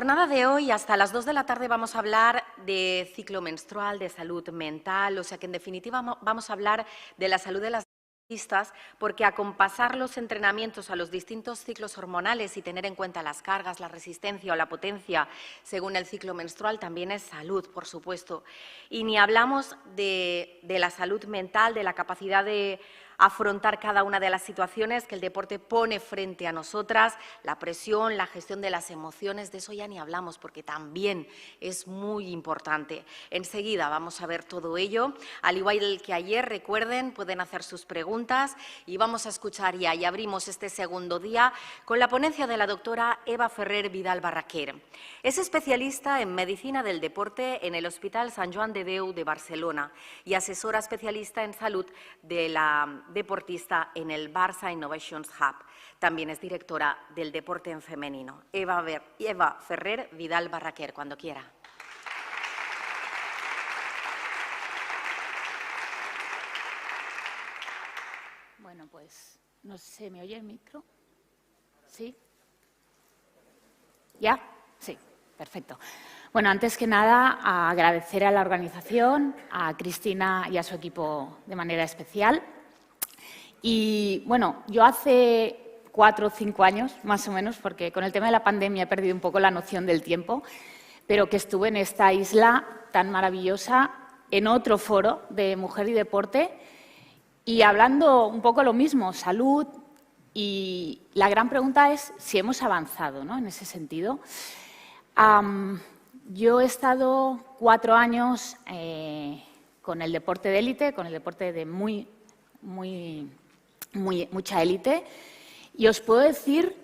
jornada de hoy, hasta las 2 de la tarde, vamos a hablar de ciclo menstrual, de salud mental, o sea que en definitiva vamos a hablar de la salud de las deportistas, porque acompasar los entrenamientos a los distintos ciclos hormonales y tener en cuenta las cargas, la resistencia o la potencia según el ciclo menstrual también es salud, por supuesto. Y ni hablamos de la salud mental, de la capacidad de afrontar cada una de las situaciones que el deporte pone frente a nosotras, la presión, la gestión de las emociones, de eso ya ni hablamos porque también es muy importante. Enseguida vamos a ver todo ello. Al igual que ayer, recuerden, pueden hacer sus preguntas y vamos a escuchar ya y abrimos este segundo día con la ponencia de la doctora Eva Ferrer Vidal Barraquer. Es especialista en medicina del deporte en el Hospital Sant Joan de Déu de Barcelona y asesora especialista en salud de la deportista en el Barça Innovations Hub. También es directora del deporte en femenino. Eva Ferrer Vidal Barraquer, cuando quiera. Bueno, pues no sé, ¿me oye el micro? ¿Sí? ¿Ya? Sí, perfecto. Bueno, antes que nada, agradecer a la organización, a Cristina y a su equipo de manera especial. Y bueno, yo hace 4 o 5 años, más o menos, porque con el tema de la pandemia he perdido un poco la noción del tiempo, pero que estuve en esta isla tan maravillosa, en otro foro de mujer y deporte, y hablando un poco lo mismo, salud, y la gran pregunta es si hemos avanzado, ¿no?, en ese sentido. Yo he estado 4 años con el deporte de élite, con el deporte de mucha élite, y os puedo decir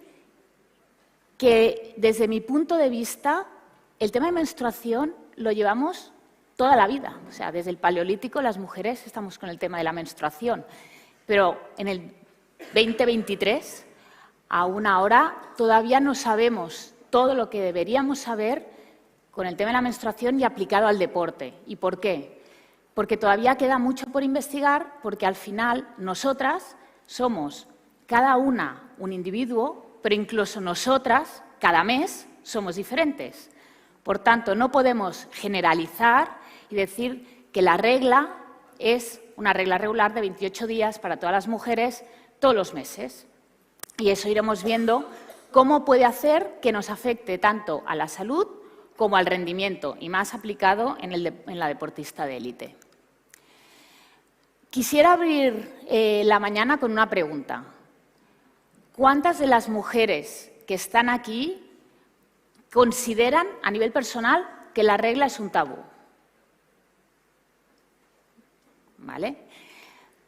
que desde mi punto de vista el tema de menstruación lo llevamos toda la vida. O sea, desde el Paleolítico las mujeres estamos con el tema de la menstruación, pero en el 2023, aún ahora, todavía no sabemos todo lo que deberíamos saber con el tema de la menstruación y aplicado al deporte. ¿Y por qué? Porque todavía queda mucho por investigar, porque al final nosotras somos cada una un individuo, pero incluso nosotras cada mes somos diferentes. Por tanto, no podemos generalizar y decir que la regla es una regla regular de 28 días para todas las mujeres todos los meses. Y eso iremos viendo cómo puede hacer que nos afecte tanto a la salud como al rendimiento, y más aplicado en la deportista de élite. Quisiera abrir la mañana con una pregunta. ¿Cuántas de las mujeres que están aquí consideran a nivel personal que la regla es un tabú? ¿Vale?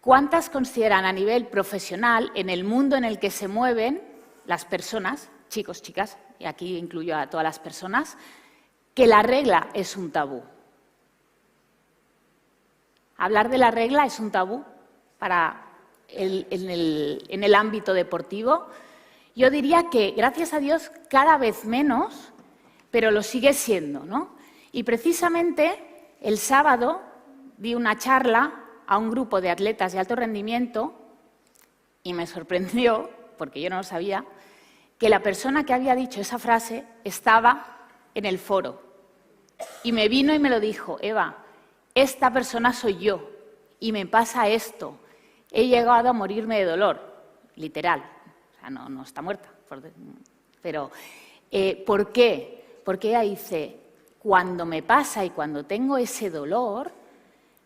¿Cuántas consideran a nivel profesional, en el mundo en el que se mueven las personas, chicos, chicas, y aquí incluyo a todas las personas, que la regla es un tabú? Hablar de la regla es un tabú en el ámbito deportivo. Yo diría que, gracias a Dios, cada vez menos, pero lo sigue siendo, ¿no? Y precisamente el sábado di una charla a un grupo de atletas de alto rendimiento y me sorprendió, porque yo no lo sabía, que la persona que había dicho esa frase estaba en el foro. Y me vino y me lo dijo: Eva, esta persona soy yo y me pasa esto. He llegado a morirme de dolor, literal. O sea, no está muerta. Pero, ¿por qué? Porque ella dice, cuando me pasa y cuando tengo ese dolor,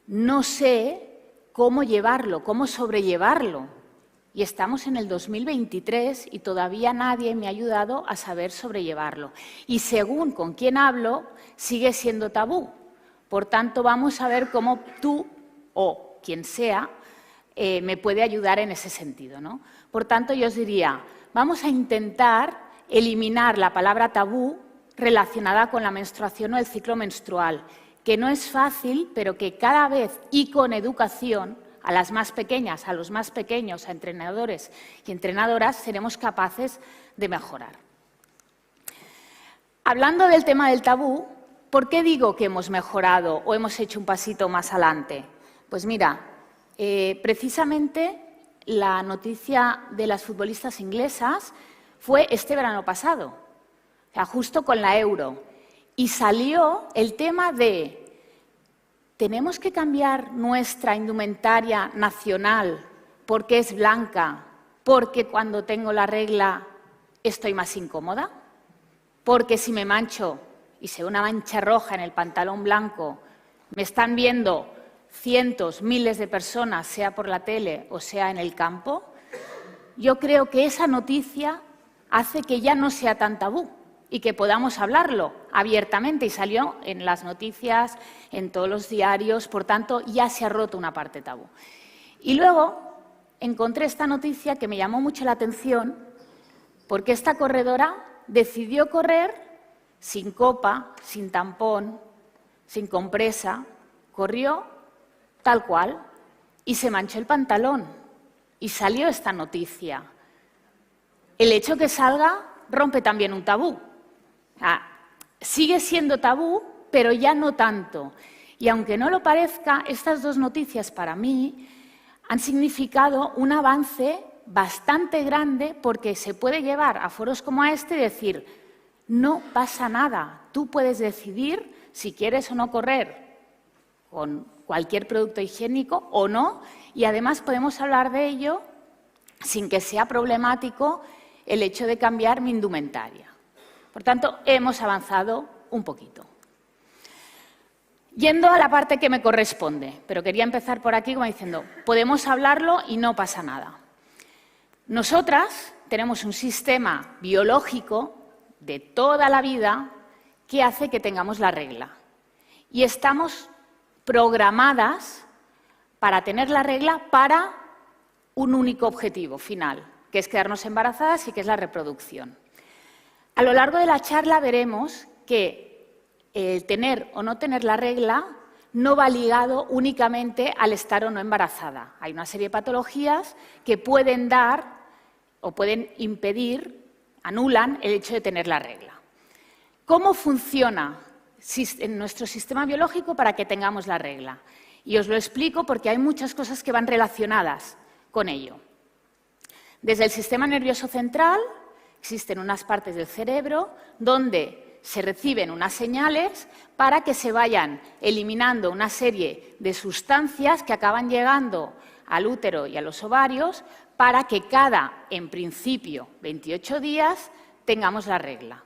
no sé cómo llevarlo, cómo sobrellevarlo. Y estamos en el 2023 y todavía nadie me ha ayudado a saber sobrellevarlo. Y según con quién hablo, sigue siendo tabú. Por tanto, vamos a ver cómo tú o quien sea me puede ayudar en ese sentido, ¿no? Por tanto, yo os diría, vamos a intentar eliminar la palabra tabú relacionada con la menstruación o el ciclo menstrual, que no es fácil, pero que cada vez y con educación, a las más pequeñas, a los más pequeños, a entrenadores y entrenadoras, seremos capaces de mejorar. Hablando del tema del tabú, ¿por qué digo que hemos mejorado o hemos hecho un pasito más adelante? Pues mira, precisamente la noticia de las futbolistas inglesas fue este verano pasado. o sea, justo con la euro. Y salió el tema de, ¿tenemos que cambiar nuestra indumentaria nacional porque es blanca, porque cuando tengo la regla estoy más incómoda? Porque si me mancho y se ve una mancha roja en el pantalón blanco, me están viendo cientos, miles de personas, sea por la tele o sea en el campo. Yo creo que esa noticia hace que ya no sea tan tabú y que podamos hablarlo abiertamente, y salió en las noticias, en todos los diarios, por tanto, ya se ha roto una parte tabú. Y luego encontré esta noticia que me llamó mucho la atención, porque esta corredora decidió correr sin copa, sin tampón, sin compresa, corrió tal cual y se manchó el pantalón. Y salió esta noticia. El hecho que salga rompe también un tabú. Sigue siendo tabú, pero ya no tanto. Y aunque no lo parezca, estas dos noticias para mí han significado un avance bastante grande, porque se puede llevar a foros como este y decir, no pasa nada, tú puedes decidir si quieres o no correr con cualquier producto higiénico o no, y además podemos hablar de ello sin que sea problemático el hecho de cambiar mi indumentaria. Por tanto, hemos avanzado un poquito. Yendo a la parte que me corresponde, pero quería empezar por aquí como diciendo, podemos hablarlo y no pasa nada. Nosotras tenemos un sistema biológico de toda la vida que hace que tengamos la regla. Y estamos programadas para tener la regla para un único objetivo final, que es quedarnos embarazadas y que es la reproducción. A lo largo de la charla veremos que el tener o no tener la regla no va ligado únicamente al estar o no embarazada. Hay una serie de patologías que pueden dar o pueden impedir, anulan el hecho de tener la regla. ¿Cómo funciona en nuestro sistema biológico para que tengamos la regla? Y os lo explico porque hay muchas cosas que van relacionadas con ello. Desde el sistema nervioso central existen unas partes del cerebro donde se reciben unas señales para que se vayan eliminando una serie de sustancias que acaban llegando al útero y a los ovarios para que cada, en principio, 28 días tengamos la regla.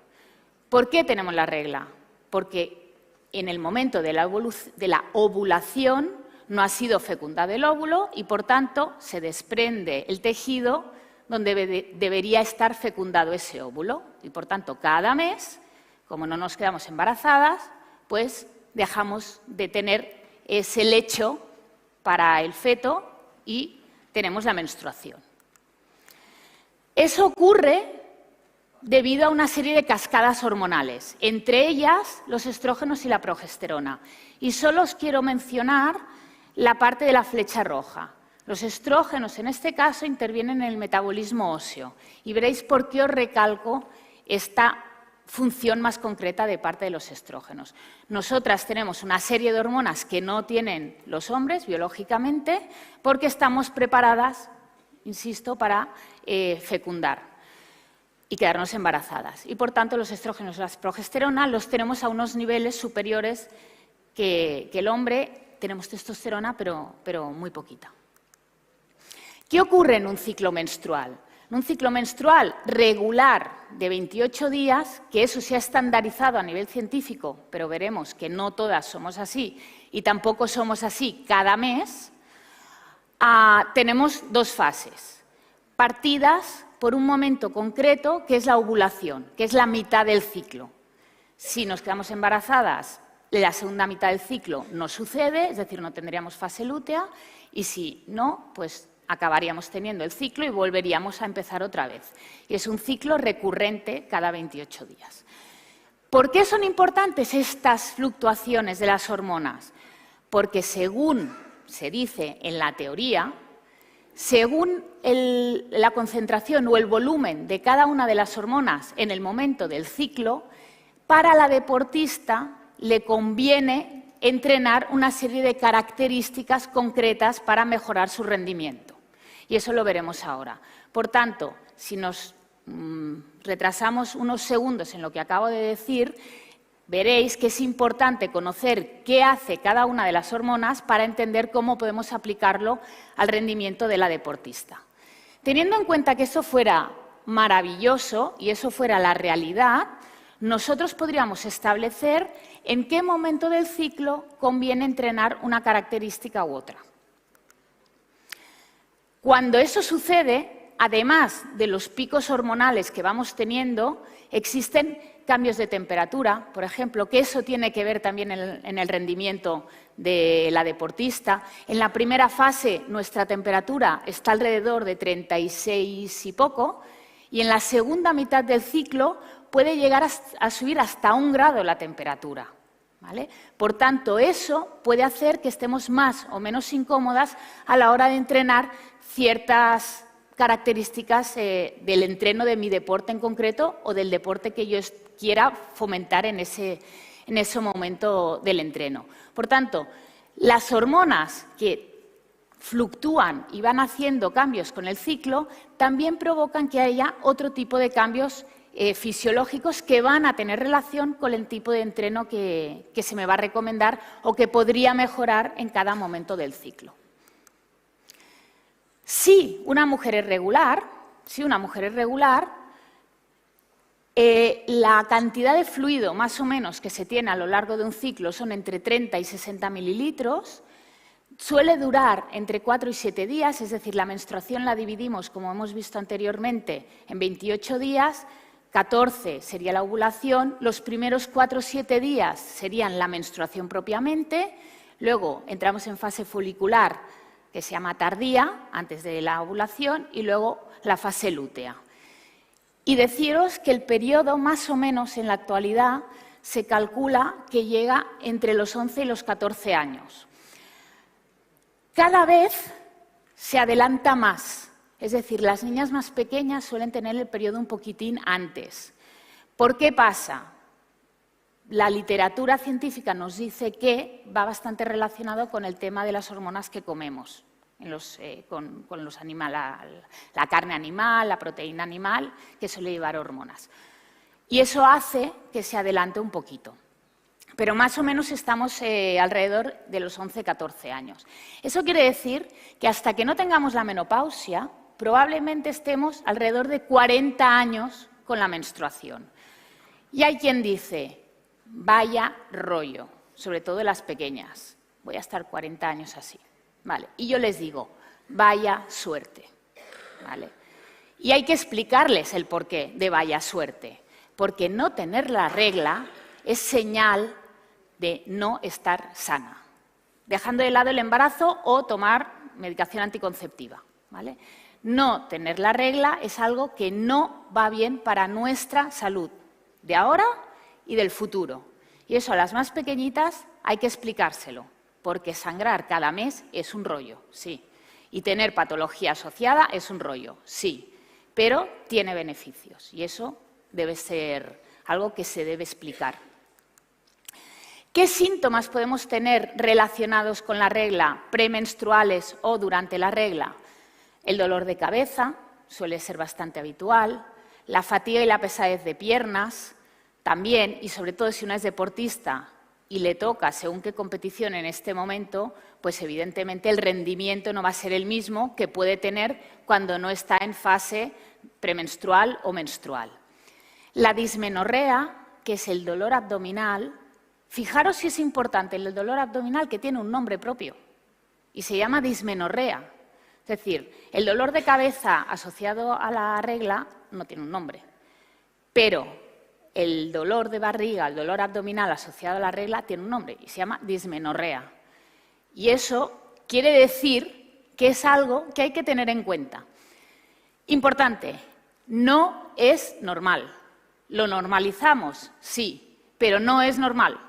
¿Por qué tenemos la regla? Porque en el momento de la ovulación no ha sido fecundado el óvulo y, por tanto, se desprende el tejido donde debería estar fecundado ese óvulo. Y, por tanto, cada mes, como no nos quedamos embarazadas, pues dejamos de tener ese lecho para el feto y tenemos la menstruación. Eso ocurre debido a una serie de cascadas hormonales, entre ellas los estrógenos y la progesterona. Y solo os quiero mencionar la parte de la flecha roja. Los estrógenos, en este caso, intervienen en el metabolismo óseo. Y veréis por qué os recalco esta función más concreta de parte de los estrógenos. Nosotras tenemos una serie de hormonas que no tienen los hombres biológicamente porque estamos preparadas, insisto, para fecundar y quedarnos embarazadas. Y, por tanto, los estrógenos y la progesterona los tenemos a unos niveles superiores que el hombre. Tenemos testosterona, pero muy poquita. ¿Qué ocurre en un ciclo menstrual? En un ciclo menstrual regular de 28 días, que eso se ha estandarizado a nivel científico, pero veremos que no todas somos así y tampoco somos así cada mes, tenemos dos fases, partidas por un momento concreto, que es la ovulación, que es la mitad del ciclo. Si nos quedamos embarazadas, la segunda mitad del ciclo no sucede, es decir, no tendríamos fase lútea, y si no, pues acabaríamos teniendo el ciclo y volveríamos a empezar otra vez. Y es un ciclo recurrente cada 28 días. ¿Por qué son importantes estas fluctuaciones de las hormonas? Porque según se dice en la teoría, según la concentración o el volumen de cada una de las hormonas en el momento del ciclo, para la deportista le conviene entrenar una serie de características concretas para mejorar su rendimiento. Y eso lo veremos ahora. Por tanto, si nos retrasamos unos segundos en lo que acabo de decir, veréis que es importante conocer qué hace cada una de las hormonas para entender cómo podemos aplicarlo al rendimiento de la deportista. Teniendo en cuenta que eso fuera maravilloso y eso fuera la realidad, nosotros podríamos establecer en qué momento del ciclo conviene entrenar una característica u otra. Cuando eso sucede, además de los picos hormonales que vamos teniendo, existen cambios de temperatura, por ejemplo, que eso tiene que ver también en el rendimiento de la deportista. En la primera fase nuestra temperatura está alrededor de 36 y poco, y en la segunda mitad del ciclo puede llegar a subir hasta 1 grado la temperatura, ¿vale? Por tanto, eso puede hacer que estemos más o menos incómodas a la hora de entrenar ciertas características del entreno de mi deporte en concreto o del deporte que yo quiera fomentar en ese momento del entreno. Por tanto, las hormonas que fluctúan y van haciendo cambios con el ciclo también provocan que haya otro tipo de cambios fisiológicos que van a tener relación con el tipo de entreno que se me va a recomendar o que podría mejorar en cada momento del ciclo. Si una mujer es regular, la cantidad de fluido más o menos que se tiene a lo largo de un ciclo son entre 30 y 60 mililitros, suele durar entre 4 y 7 días, es decir, la menstruación la dividimos, como hemos visto anteriormente, en 28 días, 14 sería la ovulación, los primeros 4 o 7 días serían la menstruación propiamente, luego entramos en fase folicular, que se llama tardía, antes de la ovulación, y luego la fase lútea. Y deciros que el periodo, más o menos en la actualidad, se calcula que llega entre los 11 y los 14 años. Cada vez se adelanta más, es decir, las niñas más pequeñas suelen tener el periodo un poquitín antes. ¿Por qué pasa? La literatura científica nos dice que va bastante relacionado con el tema de las hormonas que comemos, con los animales, la carne animal, la proteína animal, que suele llevar hormonas. Y eso hace que se adelante un poquito. Pero más o menos estamos alrededor de los 11-14 años. Eso quiere decir que hasta que no tengamos la menopausia, probablemente estemos alrededor de 40 años con la menstruación. Y hay quien dice, vaya rollo, sobre todo las pequeñas, voy a estar 40 años así. ¿Vale? Y yo les digo, vaya suerte. ¿Vale? Y hay que explicarles el porqué de vaya suerte, porque no tener la regla es señal de no estar sana, dejando de lado el embarazo o tomar medicación anticonceptiva. ¿Vale? No tener la regla es algo que no va bien para nuestra salud, de ahora y del futuro. Y eso a las más pequeñitas hay que explicárselo, porque sangrar cada mes es un rollo, sí. Y tener patología asociada es un rollo, sí. Pero tiene beneficios y eso debe ser algo que se debe explicar. ¿Qué síntomas podemos tener relacionados con la regla, premenstruales o durante la regla? El dolor de cabeza suele ser bastante habitual, la fatiga y la pesadez de piernas también, y sobre todo si una es deportista y le toca según qué competición en este momento, pues evidentemente el rendimiento no va a ser el mismo que puede tener cuando no está en fase premenstrual o menstrual. La dismenorrea, que es el dolor abdominal, fijaros si es importante el dolor abdominal, que tiene un nombre propio y se llama dismenorrea. Es decir, el dolor de cabeza asociado a la regla no tiene un nombre, pero el dolor de barriga, el dolor abdominal asociado a la regla tiene un nombre y se llama dismenorrea. Y eso quiere decir que es algo que hay que tener en cuenta. Importante, no es normal. ¿Lo normalizamos? Sí, pero no es normal.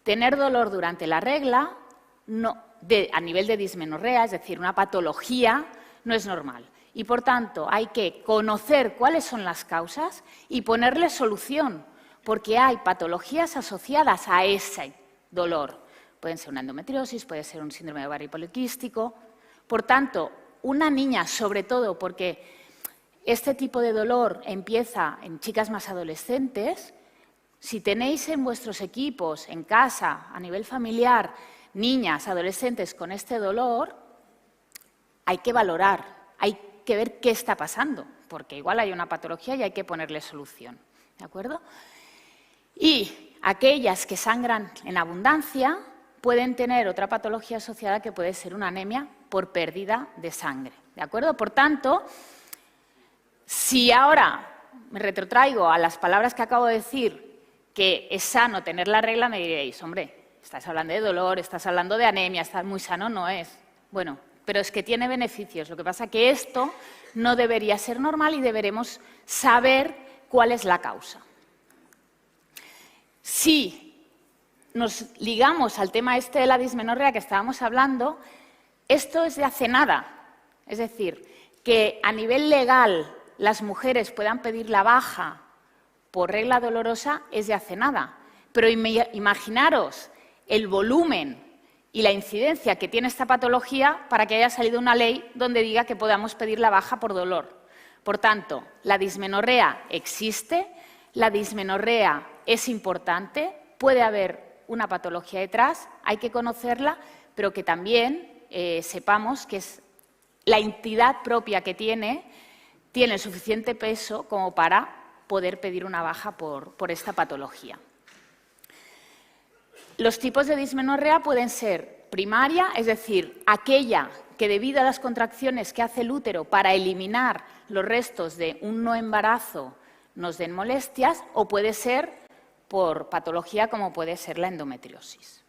Tener dolor durante la regla a nivel de dismenorrea, es decir, una patología, no es normal. Y, por tanto, hay que conocer cuáles son las causas y ponerle solución, porque hay patologías asociadas a ese dolor. Pueden ser una endometriosis, puede ser un síndrome de ovario poliquístico. Por tanto, una niña, sobre todo porque este tipo de dolor empieza en chicas más adolescentes, si tenéis en vuestros equipos, en casa, a nivel familiar, niñas, adolescentes con este dolor, hay que valorar, hay que ver qué está pasando, porque igual hay una patología y hay que ponerle solución, ¿de acuerdo? Y aquellas que sangran en abundancia pueden tener otra patología asociada que puede ser una anemia por pérdida de sangre, ¿de acuerdo? Por tanto, si ahora me retrotraigo a las palabras que acabo de decir, que es sano tener la regla, me diréis, hombre, estás hablando de dolor, estás hablando de anemia, estás muy sano, no es. Bueno, pero es que tiene beneficios. Lo que pasa es que esto no debería ser normal y deberemos saber cuál es la causa. Si nos ligamos al tema este de la dismenorrea que estábamos hablando, esto es de hace nada. Es decir, que a nivel legal las mujeres puedan pedir la baja por regla dolorosa es de hace nada. Pero imaginaros el volumen y la incidencia que tiene esta patología para que haya salido una ley donde diga que podamos pedir la baja por dolor. Por tanto, la dismenorrea existe, la dismenorrea es importante, puede haber una patología detrás, hay que conocerla, pero que también sepamos que es la entidad propia que tiene el suficiente peso como para poder pedir una baja por esta patología. Los tipos de dismenorrea pueden ser primaria, es decir, aquella que debido a las contracciones que hace el útero para eliminar los restos de un no embarazo nos den molestias, o puede ser por patología como puede ser la endometriosis.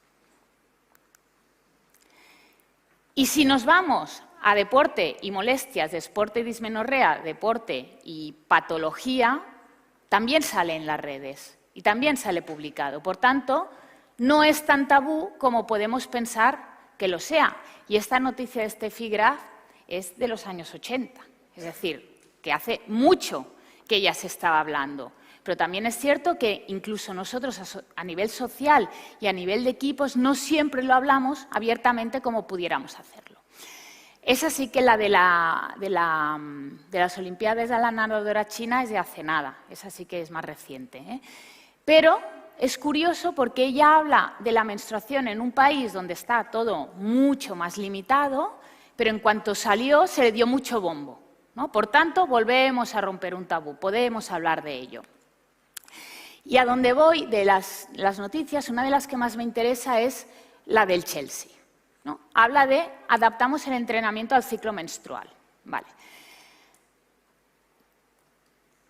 Y si nos vamos a deporte y molestias, deporte y dismenorrea, deporte y patología, también sale en las redes y también sale publicado. Por tanto, no es tan tabú como podemos pensar que lo sea. Y esta noticia de Steffi Graf es de los años 80, es decir, que hace mucho que ya se estaba hablando. Pero también es cierto que incluso nosotros a nivel social y a nivel de equipos no siempre lo hablamos abiertamente como pudiéramos hacerlo. Es así que la de las Olimpiadas de la nadadora china es de hace nada, esa sí que es más reciente, ¿eh? Pero es curioso porque ella habla de la menstruación en un país donde está todo mucho más limitado, pero en cuanto salió se le dio mucho bombo, ¿no? Por tanto, volvemos a romper un tabú, podemos hablar de ello. Y a donde voy de las noticias, una de las que más me interesa es la del Chelsea, ¿no? Habla de adaptamos el entrenamiento al ciclo menstrual. Vale.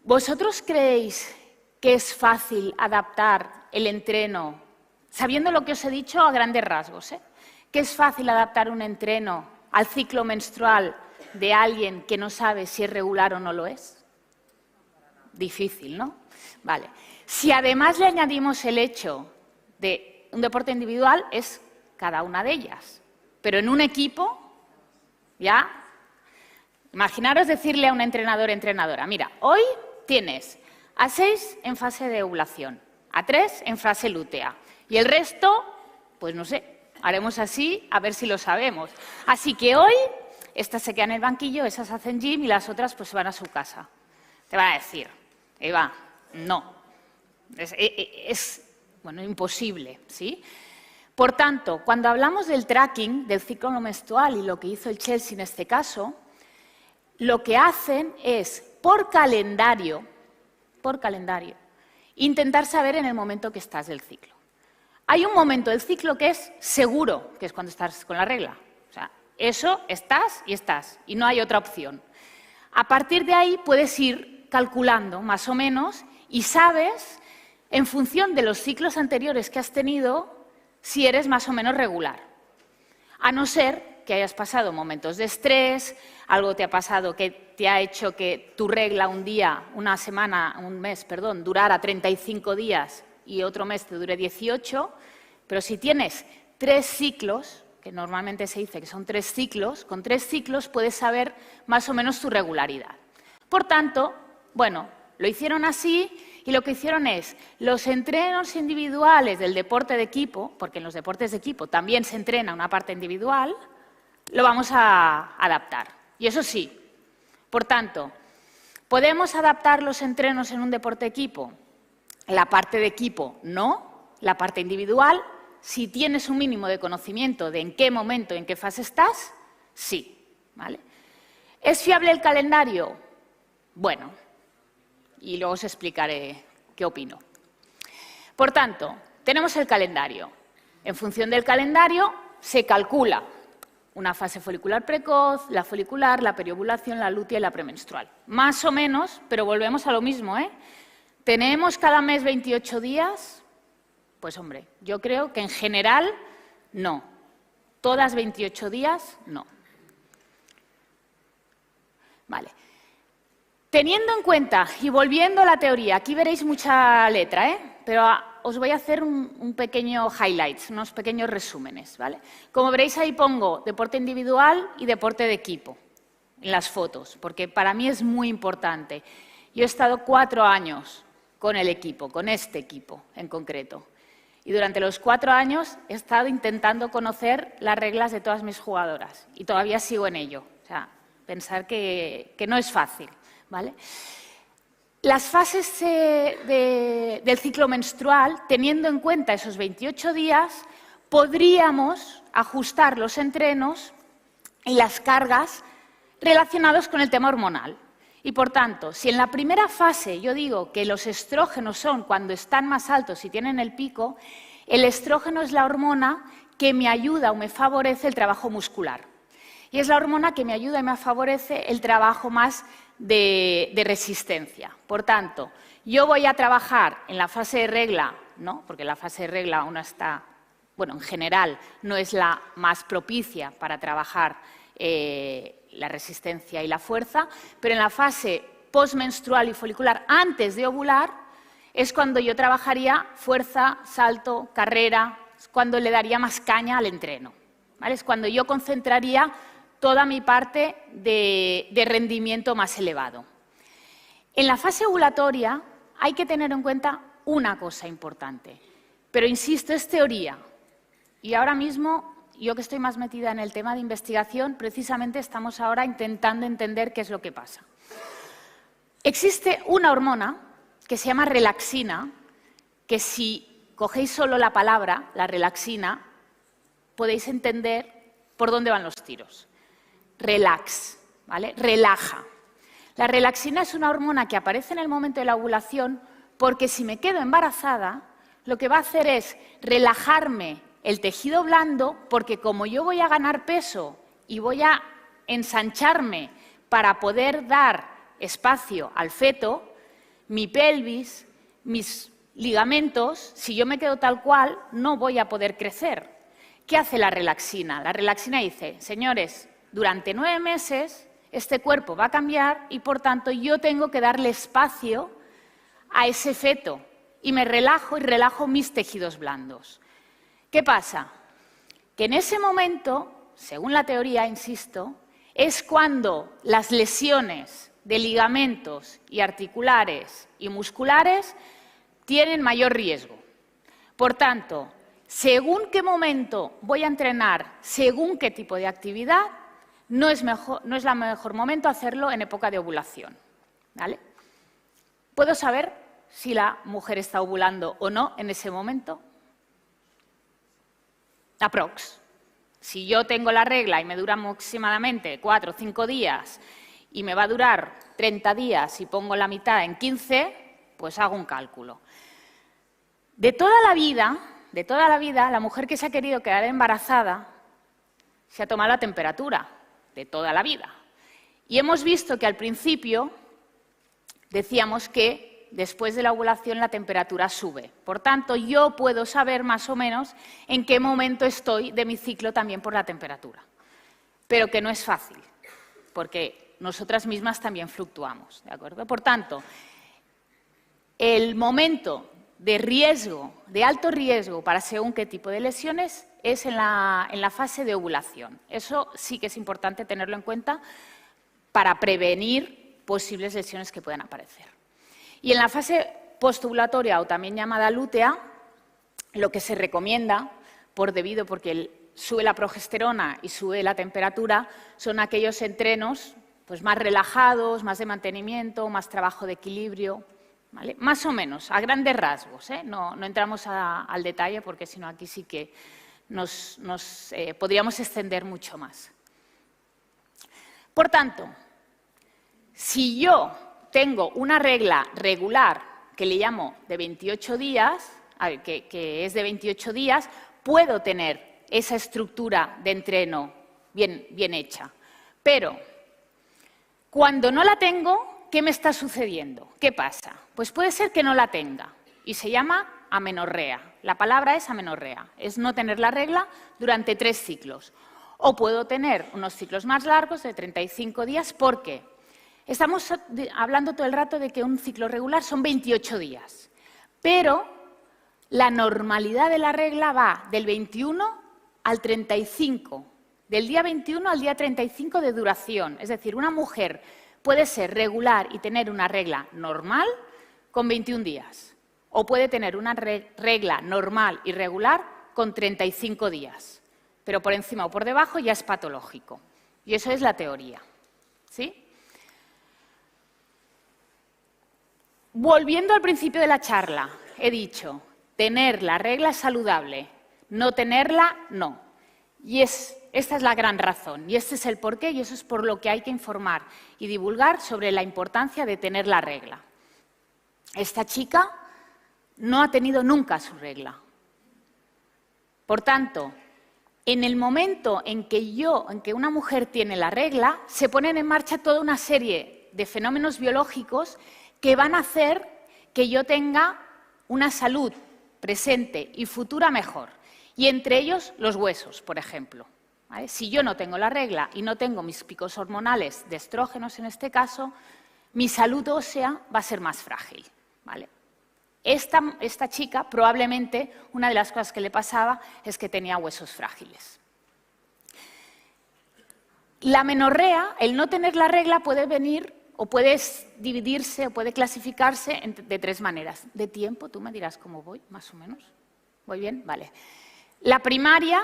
¿Vosotros creéis que es fácil adaptar el entreno, sabiendo lo que os he dicho a grandes rasgos, que es fácil adaptar un entreno al ciclo menstrual de alguien que no sabe si es regular o no lo es? Difícil, ¿no? Vale. Si además le añadimos el hecho de un deporte individual, es cada una de ellas. Pero en un equipo, ya, imaginaros decirle a un entrenador, entrenadora, mira, hoy tienes a 6 en fase de ovulación, a 3 en fase lútea, y el resto, pues no sé, haremos así, a ver si lo sabemos. Así que hoy, estas se quedan en el banquillo, esas hacen gym y las otras pues se van a su casa. Te van a decir, Eva, no, es bueno, imposible, ¿sí? Por tanto, cuando hablamos del tracking del ciclo menstrual y lo que hizo el Chelsea en este caso, lo que hacen es, por calendario, intentar saber en el momento que estás del ciclo. Hay un momento del ciclo que es seguro, que es cuando estás con la regla. O sea, eso estás, y no hay otra opción. A partir de ahí puedes ir calculando más o menos y sabes, en función de los ciclos anteriores que has tenido, si eres más o menos regular. A no ser que hayas pasado momentos de estrés, algo te ha pasado que te ha hecho que tu regla un mes, durara 35 días y otro mes te dure 18, pero si tienes 3 ciclos, que normalmente se dice que son 3 ciclos, con 3 ciclos puedes saber más o menos tu regularidad. Por tanto, bueno, lo hicieron así y lo que hicieron es los entrenos individuales del deporte de equipo, porque en los deportes de equipo también se entrena una parte individual, lo vamos a adaptar. Y eso sí, por tanto, ¿Podemos adaptar los entrenos en un deporte equipo? La parte de equipo no, la parte individual, si tienes un mínimo de conocimiento de en qué momento, en qué fase estás, sí. ¿Vale? ¿Es fiable el calendario? Bueno, y luego os explicaré qué opino. Por tanto, tenemos el calendario. En función del calendario se calcula una fase folicular precoz, la folicular, la periovulación, la lútea y la premenstrual. Más o menos, pero volvemos a lo mismo, ¿eh? ¿Tenemos cada mes 28 días? Pues hombre, yo creo que en general no. Todas 28 días, no. Vale. Teniendo en cuenta, y volviendo a la teoría, aquí veréis mucha letra, pero os voy a hacer un pequeño highlights, unos pequeños resúmenes, ¿vale? Como veréis ahí pongo deporte individual y deporte de equipo en las fotos, porque para mí es muy importante. Yo he estado 4 años con el equipo, con este equipo en concreto, y durante los 4 años he estado intentando conocer las reglas de todas mis jugadoras y todavía sigo en ello. O sea, pensar que no es fácil, ¿vale? Las fases del ciclo menstrual, teniendo en cuenta esos 28 días, podríamos ajustar los entrenos y las cargas relacionados con el tema hormonal. Y, por tanto, si en la primera fase yo digo que los estrógenos son cuando están más altos y tienen el pico, el estrógeno es la hormona que me ayuda o me favorece el trabajo muscular. Y es la hormona que me ayuda y me favorece el trabajo más de resistencia. Por tanto, yo voy a trabajar en la fase de regla, ¿no? Porque la fase de regla aún está, bueno, en general no es la más propicia para trabajar la resistencia y la fuerza, pero en la fase postmenstrual y folicular, antes de ovular, es cuando yo trabajaría fuerza, salto, carrera, es cuando le daría más caña al entreno, ¿vale? Es cuando yo concentraría toda mi parte de rendimiento más elevado. En la fase ovulatoria hay que tener en cuenta una cosa importante, pero insisto, es teoría. Y ahora mismo, yo que estoy más metida en el tema de investigación, precisamente estamos ahora intentando entender qué es lo que pasa. Existe una hormona que se llama relaxina, que si cogéis solo la palabra, la relaxina, podéis entender por dónde van los tiros. Relax, ¿vale? Relaja. La relaxina es una hormona que aparece en el momento de la ovulación porque si me quedo embarazada, lo que va a hacer es relajarme el tejido blando porque como yo voy a ganar peso y voy a ensancharme para poder dar espacio al feto, mi pelvis, mis ligamentos, si yo me quedo tal cual, no voy a poder crecer. ¿Qué hace la relaxina? La relaxina dice, señores, durante 9 meses este cuerpo va a cambiar y, por tanto, yo tengo que darle espacio a ese feto y me relajo y relajo mis tejidos blandos. ¿Qué pasa? Que en ese momento, según la teoría, insisto, es cuando las lesiones de ligamentos y articulares y musculares tienen mayor riesgo. Por tanto, según qué momento voy a entrenar, según qué tipo de actividad, no es el mejor momento hacerlo en época de ovulación, ¿vale? ¿Puedo saber si la mujer está ovulando o no en ese momento? Aprox. Si yo tengo la regla y me dura aproximadamente 4 o 5 días y me va a durar 30 días y pongo la mitad en 15, pues hago un cálculo. De toda la vida, la mujer que se ha querido quedar embarazada se ha tomado la temperatura de toda la vida. Y hemos visto que al principio decíamos que después de la ovulación la temperatura sube. Por tanto, yo puedo saber más o menos en qué momento estoy de mi ciclo también por la temperatura. Pero que no es fácil, porque nosotras mismas también fluctuamos, ¿de acuerdo? Por tanto, el momento de riesgo, de alto riesgo para según qué tipo de lesiones es en la fase de ovulación. Eso sí que es importante tenerlo en cuenta para prevenir posibles lesiones que puedan aparecer. Y en la fase postovulatoria, o también llamada lútea, lo que se recomienda, porque sube la progesterona y sube la temperatura, son aquellos entrenos pues más relajados, más de mantenimiento, más trabajo de equilibrio, ¿vale? Más o menos, a grandes rasgos, ¿eh? No entramos al detalle porque si no aquí sí que nos podríamos extender mucho más. Por tanto, si yo tengo una regla regular que le llamo de 28 días, que es de 28 días, puedo tener esa estructura de entreno bien hecha. Pero cuando no la tengo, ¿qué me está sucediendo? ¿Qué pasa? Pues puede ser que no la tenga y se llama amenorrea. La palabra es amenorrea, es no tener la regla durante 3 ciclos. O puedo tener unos ciclos más largos de 35 días, ¿por qué? Estamos hablando todo el rato de que un ciclo regular son 28 días, pero la normalidad de la regla va del 21 al 35, del día 21 al día 35 de duración. Es decir, una mujer puede ser regular y tener una regla normal con 21 días, o puede tener una regla normal y regular con 35 días, pero por encima o por debajo ya es patológico. Y eso es la teoría, ¿sí? Volviendo al principio de la charla, he dicho, tener la regla es saludable, no tenerla, no. Y esta es la gran razón, y este es el porqué, y eso es por lo que hay que informar y divulgar sobre la importancia de tener la regla. Esta chica no ha tenido nunca su regla. Por tanto, en el momento en que una mujer tiene la regla, se ponen en marcha toda una serie de fenómenos biológicos que van a hacer que yo tenga una salud presente y futura mejor. Y entre ellos, los huesos, por ejemplo. ¿Vale? Si yo no tengo la regla y no tengo mis picos hormonales de estrógenos en este caso, mi salud ósea va a ser más frágil. ¿Vale? Esta chica, probablemente, una de las cosas que le pasaba es que tenía huesos frágiles. La amenorrea, el no tener la regla, puede venir o puede dividirse o puede clasificarse de 3 maneras. ¿De tiempo? Tú me dirás cómo voy, más o menos. ¿Voy bien? Vale. La primaria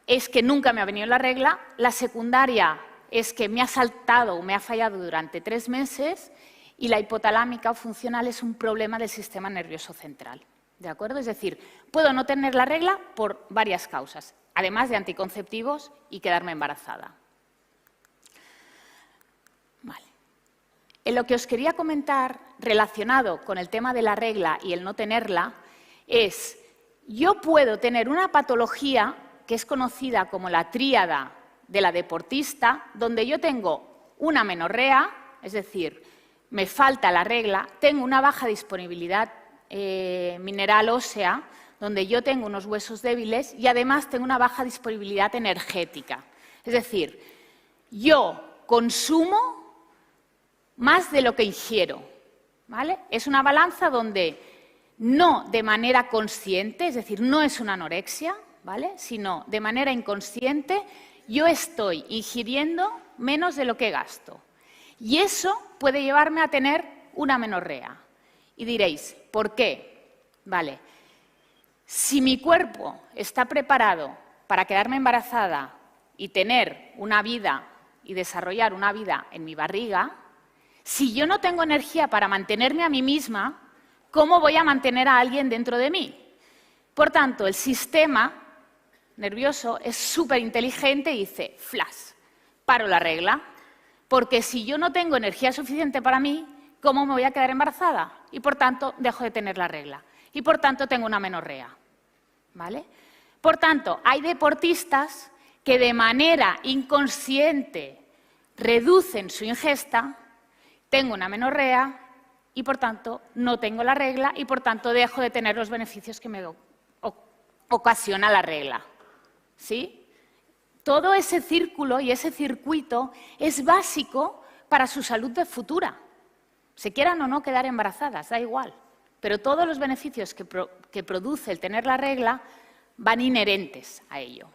es que nunca me ha venido la regla. La secundaria es que me ha saltado o me ha fallado durante 3 meses. Y la hipotalámica o funcional es un problema del sistema nervioso central. ¿De acuerdo? Es decir, puedo no tener la regla por varias causas, además de anticonceptivos y quedarme embarazada. Vale. En lo que os quería comentar, relacionado con el tema de la regla y el no tenerla, es, yo puedo tener una patología que es conocida como la tríada de la deportista, donde yo tengo una amenorrea, es decir, me falta la regla, tengo una baja disponibilidad mineral ósea, donde yo tengo unos huesos débiles y además tengo una baja disponibilidad energética. Es decir, yo consumo más de lo que ingiero, ¿vale? Es una balanza donde no de manera consciente, es decir, no es una anorexia, ¿vale? Sino de manera inconsciente, yo estoy ingiriendo menos de lo que gasto. Y eso puede llevarme a tener una amenorrea. Y diréis, ¿por qué? Vale, si mi cuerpo está preparado para quedarme embarazada y tener una vida y desarrollar una vida en mi barriga, si yo no tengo energía para mantenerme a mí misma, ¿cómo voy a mantener a alguien dentro de mí? Por tanto, el sistema nervioso es súper inteligente y dice, flash, paro la regla, porque si yo no tengo energía suficiente para mí, ¿cómo me voy a quedar embarazada? Y por tanto, dejo de tener la regla. Y por tanto, tengo una amenorrea. ¿Vale? Por tanto, hay deportistas que de manera inconsciente reducen su ingesta, tengo una amenorrea y por tanto no tengo la regla y por tanto dejo de tener los beneficios que me ocasiona la regla. ¿Sí? Todo ese círculo y ese circuito es básico para su salud futura. Se quieran o no quedar embarazadas, da igual. Pero todos los beneficios que produce el tener la regla van inherentes a ello.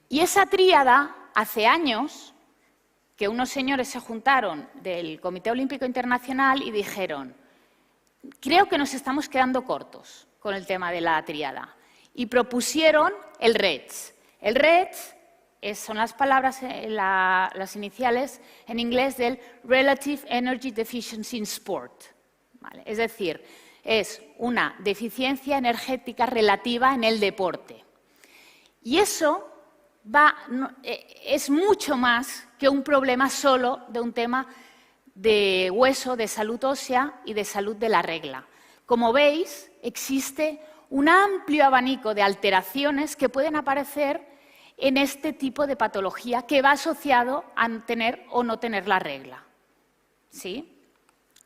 Y esa tríada, hace años, que unos señores se juntaron del Comité Olímpico Internacional y dijeron, creo que nos estamos quedando cortos con el tema de la tríada. Y propusieron el REDS. El REDS son las palabras, las iniciales en inglés del Relative Energy Deficiency in Sport. ¿Vale? Es decir, es una deficiencia energética relativa en el deporte. Y eso es mucho más que un problema solo de un tema de hueso, de salud ósea y de salud de la regla. Como veis, existe un amplio abanico de alteraciones que pueden aparecer en este tipo de patología que va asociado a tener o no tener la regla. ¿Sí?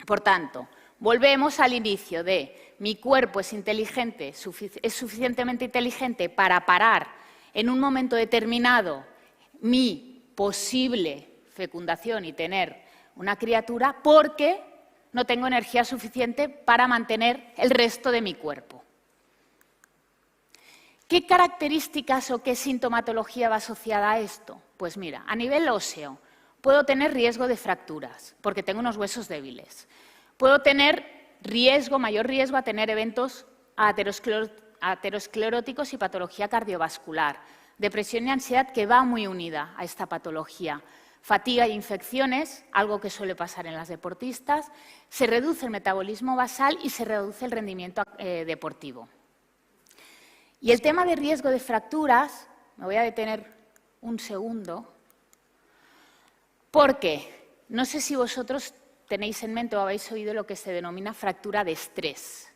Por tanto, volvemos al inicio de mi cuerpo es inteligente, es suficientemente inteligente para parar en un momento determinado mi posible fecundación y tener una criatura porque no tengo energía suficiente para mantener el resto de mi cuerpo. ¿Qué características o qué sintomatología va asociada a esto? Pues mira, a nivel óseo puedo tener riesgo de fracturas porque tengo unos huesos débiles. Puedo tener mayor riesgo a tener eventos ateroscleróticos y patología cardiovascular, depresión y ansiedad que va muy unida a esta patología. Fatiga e infecciones, algo que suele pasar en las deportistas, se reduce el metabolismo basal y se reduce el rendimiento deportivo. Y el tema de riesgo de fracturas, me voy a detener un segundo, porque no sé si vosotros tenéis en mente o habéis oído lo que se denomina fractura de estrés.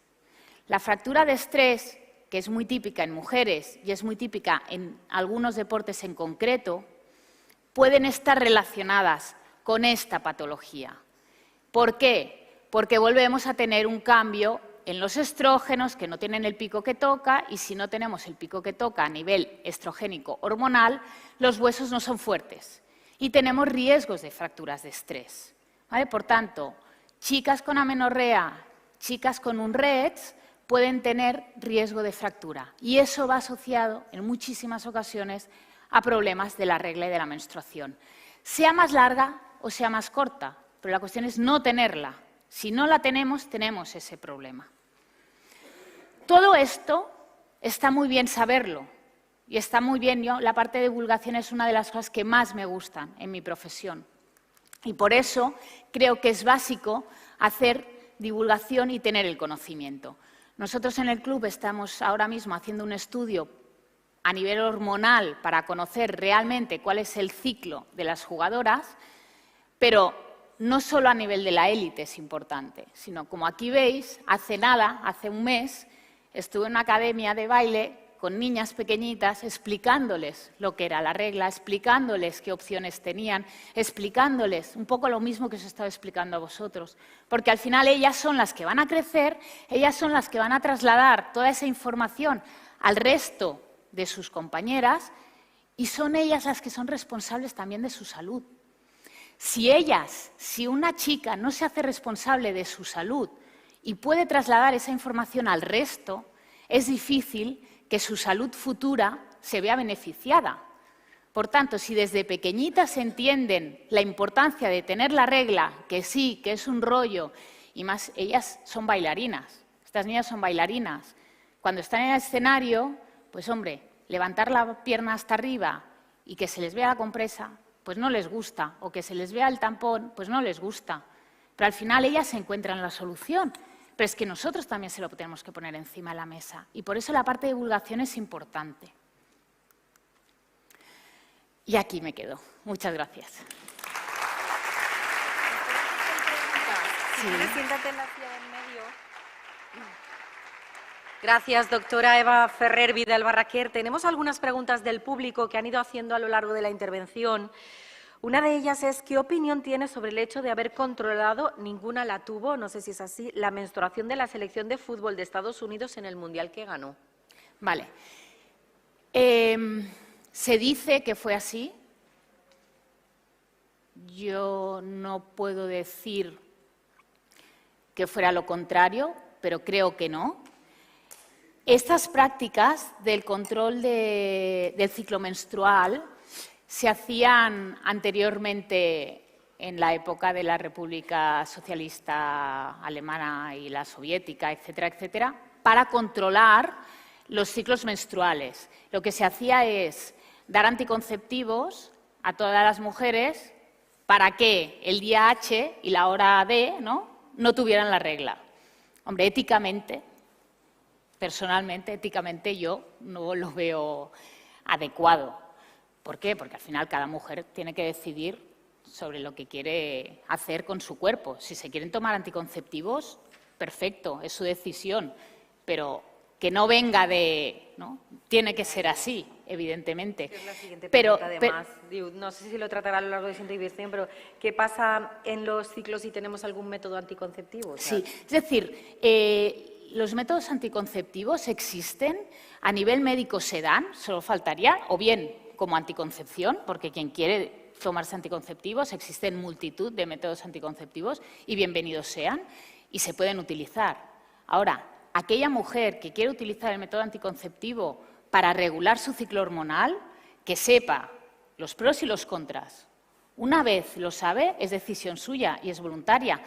La fractura de estrés, que es muy típica en mujeres y es muy típica en algunos deportes en concreto, pueden estar relacionadas con esta patología. ¿Por qué? Porque volvemos a tener un cambio en los estrógenos que no tienen el pico que toca y si no tenemos el pico que toca a nivel estrogénico hormonal, los huesos no son fuertes y tenemos riesgos de fracturas de estrés. ¿Vale? Por tanto, chicas con amenorrea, chicas con un REETS pueden tener riesgo de fractura y eso va asociado en muchísimas ocasiones a problemas de la regla y de la menstruación. Sea más larga o sea más corta, pero la cuestión es no tenerla. Si no la tenemos, tenemos ese problema. Todo esto está muy bien saberlo y está muy bien. La parte de divulgación es una de las cosas que más me gustan en mi profesión. Y por eso creo que es básico hacer divulgación y tener el conocimiento. Nosotros en el club estamos ahora mismo haciendo un estudio a nivel hormonal para conocer realmente cuál es el ciclo de las jugadoras, pero no solo a nivel de la élite es importante, sino como aquí veis, hace nada, hace un mes, estuve en una academia de baile con niñas pequeñitas explicándoles lo que era la regla, explicándoles qué opciones tenían, explicándoles un poco lo mismo que os he estado explicando a vosotros, porque al final ellas son las que van a crecer, ellas son las que van a trasladar toda esa información al resto de sus compañeras y son ellas las que son responsables también de su salud. Si una chica no se hace responsable de su salud y puede trasladar esa información al resto, es difícil que su salud futura se vea beneficiada. Por tanto, si desde pequeñitas entienden la importancia de tener la regla, que sí, que es un rollo, y más, ellas son bailarinas, estas niñas son bailarinas. Cuando están en el escenario, pues hombre, levantar la pierna hasta arriba y que se les vea la compresa, pues no les gusta, o que se les vea el tampón, pues no les gusta. Pero al final ellas encuentran la solución. Pero es que nosotros también se lo tenemos que poner encima de la mesa. Y por eso la parte de divulgación es importante. Y aquí me quedo. Muchas gracias. Sí. Siéntate en la silla del medio. Gracias, doctora Eva Ferrer Vidal Barraquer. Tenemos algunas preguntas del público que han ido haciendo a lo largo de la intervención. Una de ellas es, ¿qué opinión tiene sobre el hecho de haber controlado, ninguna la tuvo, no sé si es así, la menstruación de la selección de fútbol de Estados Unidos en el Mundial que ganó? Vale. Se dice que fue así. Yo no puedo decir que fuera lo contrario, pero creo que no. Estas prácticas del control del ciclo menstrual se hacían anteriormente en la época de la República Socialista Alemana y la Soviética, etcétera, etcétera, para controlar los ciclos menstruales. Lo que se hacía es dar anticonceptivos a todas las mujeres para que el día H y la hora D no tuvieran la regla. Hombre, éticamente, personalmente, éticamente yo no lo veo adecuado. ¿Por qué? Porque al final cada mujer tiene que decidir sobre lo que quiere hacer con su cuerpo. Si se quieren tomar anticonceptivos, perfecto, es su decisión, pero que no venga de... ¿no? Tiene que ser así, evidentemente. Es la siguiente pregunta, además. No sé si lo tratará a lo largo de su intervención, pero ¿qué pasa en los ciclos si tenemos algún método anticonceptivo? O sea, sí, es decir, los métodos anticonceptivos existen, a nivel médico se dan, solo faltaría, o bien como anticoncepción, porque quien quiere tomarse anticonceptivos, existen multitud de métodos anticonceptivos y bienvenidos sean, y se pueden utilizar. Ahora, aquella mujer que quiere utilizar el método anticonceptivo para regular su ciclo hormonal, que sepa los pros y los contras. Una vez lo sabe, es decisión suya y es voluntaria.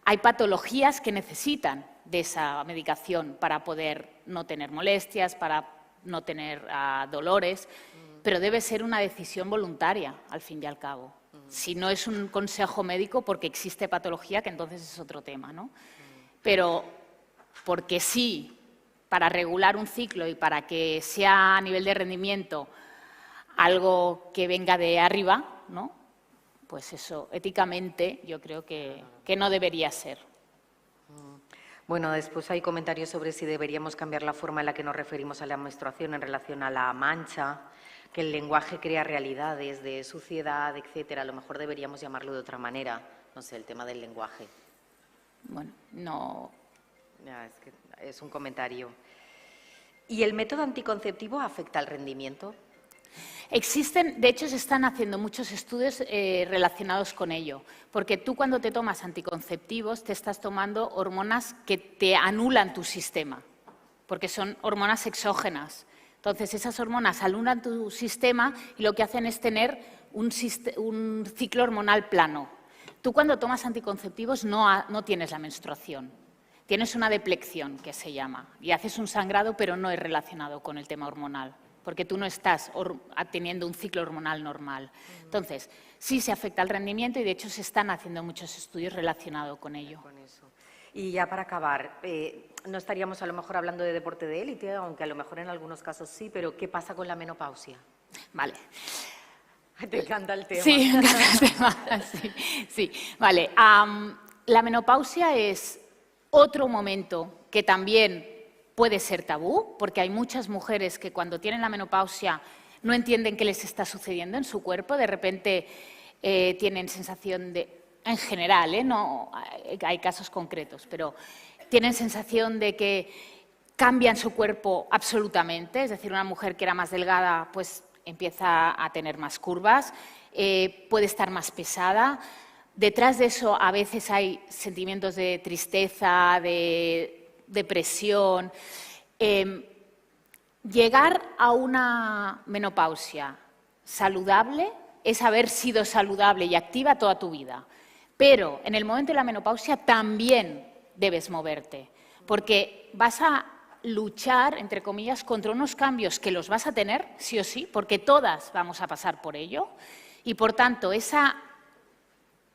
Hay patologías que necesitan de esa medicación para poder no tener molestias, para no tener dolores, pero debe ser una decisión voluntaria, al fin y al cabo. Si no es un consejo médico porque existe patología, que entonces es otro tema, ¿no? Pero porque sí, para regular un ciclo y para que sea a nivel de rendimiento algo que venga de arriba, ¿no? Pues eso, éticamente, yo creo que no debería ser. Bueno, después hay comentarios sobre si deberíamos cambiar la forma en la que nos referimos a la menstruación en relación a la mancha, que el lenguaje crea realidades de suciedad, etcétera. A lo mejor deberíamos llamarlo de otra manera. No sé, el tema del lenguaje. Bueno, no... Ya, es que es un comentario. ¿Y el método anticonceptivo afecta al rendimiento? Existen, de hecho, se están haciendo muchos estudios relacionados con ello, porque tú cuando te tomas anticonceptivos te estás tomando hormonas que te anulan tu sistema, porque son hormonas exógenas. Entonces, esas hormonas anulan tu sistema y lo que hacen es tener un ciclo hormonal plano. Tú cuando tomas anticonceptivos no tienes la menstruación. Tienes una deplección, que se llama, y haces un sangrado, pero no es relacionado con el tema hormonal, porque tú no estás teniendo un ciclo hormonal normal. Entonces, sí se afecta al rendimiento y, de hecho, se están haciendo muchos estudios relacionados con ello. Con eso. Y ya para acabar, no estaríamos a lo mejor hablando de deporte de élite, aunque a lo mejor en algunos casos sí, pero ¿qué pasa con la menopausia? Vale. Te encanta el tema. Sí, me encanta el tema. Sí. Vale. La menopausia es otro momento que también puede ser tabú, porque hay muchas mujeres que cuando tienen la menopausia no entienden qué les está sucediendo en su cuerpo, de repente tienen sensación de, en general, no hay casos concretos, pero tienen sensación de que cambian su cuerpo absolutamente, es decir, una mujer que era más delgada pues empieza a tener más curvas, puede estar más pesada. Detrás de eso a veces hay sentimientos de tristeza, de depresión. Llegar a una menopausia saludable es haber sido saludable y activa toda tu vida. Pero en el momento de la menopausia también debes moverte, porque vas a luchar, entre comillas, contra unos cambios que los vas a tener, sí o sí, porque todas vamos a pasar por ello, y por tanto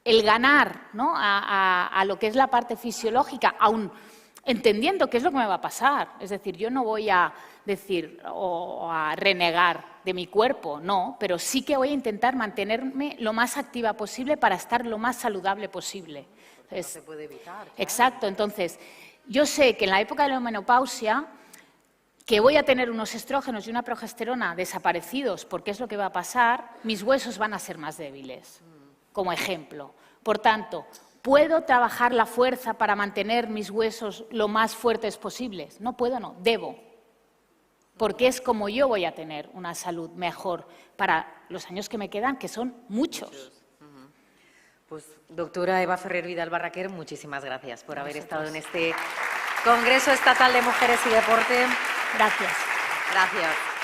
el ganar, ¿no?, a lo que es la parte fisiológica, aún entendiendo qué es lo que me va a pasar. Es decir, yo no voy a decir o a renegar de mi cuerpo, no, pero sí que voy a intentar mantenerme lo más activa posible para estar lo más saludable posible. Entonces, no se puede evitar. Claro. Exacto. Entonces, yo sé que en la época de la menopausia, que voy a tener unos estrógenos y una progesterona desaparecidos, porque es lo que va a pasar, mis huesos van a ser más débiles, como ejemplo. Por tanto, ¿puedo trabajar la fuerza para mantener mis huesos lo más fuertes posibles? No puedo, no, debo. Porque es como yo voy a tener una salud mejor para los años que me quedan, que son muchos. Pues, doctora Eva Ferrer Vidal Barraquer, muchísimas gracias por haber estado en este Congreso Estatal de Mujeres y Deporte. Gracias. Gracias.